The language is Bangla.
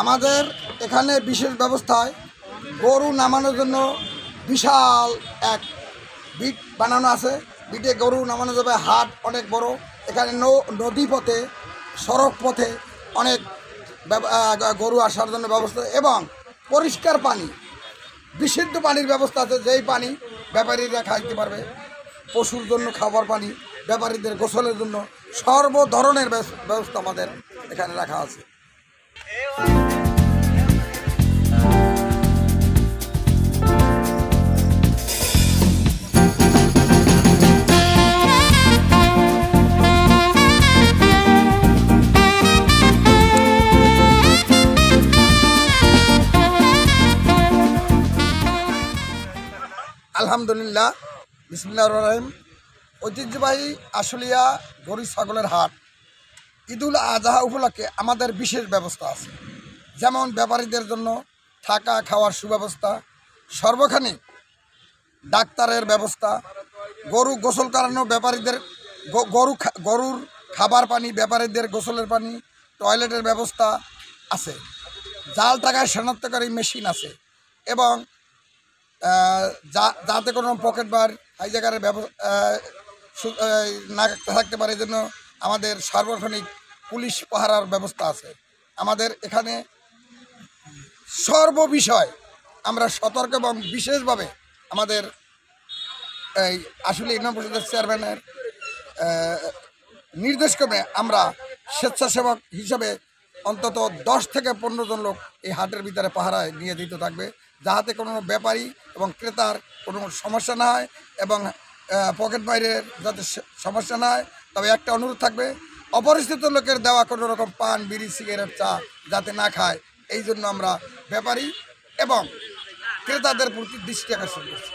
আমাদের এখানে বিশেষ ব্যবস্থায় গরু নামানোর জন্য বিশাল এক বিট বানানো আছে। বিটে গরু নামানো যাবে। হাট অনেক বড়। এখানে নদী পথে, সড়ক পথে অনেক গরু আসার জন্য ব্যবস্থা এবং পরিষ্কার পানি, বিশুদ্ধ পানির ব্যবস্থা আছে। যেই পানি ব্যাপারীরা খাইতে পারবে। পশুর জন্য খাবার পানি, ব্যাপারীদের গোসলের জন্য সর্ব ধরনের ব্যবস্থা আমাদের এখানে রাখা আছে। আলহামদুলিল্লাহ, বিসমিল্লাহির রহমানির রহিম। ঐতিহ্যবাহী আশুলিয়া গরু ছাগলের হাট ঈদুল আজহা উপলক্ষে আমাদের বিশেষ ব্যবস্থা আছে। যেমন ব্যাপারীদের জন্য থাকা খাওয়ার সুব্যবস্থা, সর্বখানিক ডাক্তারের ব্যবস্থা, গরু গোসল করানো, ব্যাপারীদের গরুর খাবার পানি, ব্যাপারীদের গোসলের পানি, টয়লেটের ব্যবস্থা আছে, জাল টাকায় শনাক্তকারী মেশিন আছে এবং যাতে কোনো পকেট বার হাইজাকারের না থাকতে পারে, এই জন্য আমাদের সার্বক্ষণিক পুলিশ পাহারার ব্যবস্থা আছে। আমাদের এখানে সর্ববিষয় আমরা সতর্ক এবং বিশেষভাবে আমাদের এই আসলে ইউনিয়ন পরিষদের চেয়ারম্যানের নির্দেশক্রমে আমরা স্বেচ্ছাসেবক হিসাবে অন্তত 10 থেকে 15 জন লোক এই হাটের ভিতরে পাহারায় নিয়োজিত থাকবে, যাতে কোনো ব্যাপারী এবং ক্রেতার কোনো সমস্যা না হয় এবং পকেট বাইরের যাতে সমস্যা না হয়। তবে একটা অনুরোধ থাকবে, অপরিচিত লোকের দেওয়া কোনো রকম পান, বিড়ি, সিগারেট, চা যাতে না খায়, এই জন্য আমরা ব্যাপারী এবং ক্রেতাদের প্রতি দৃষ্টি আকর্ষণ করছি।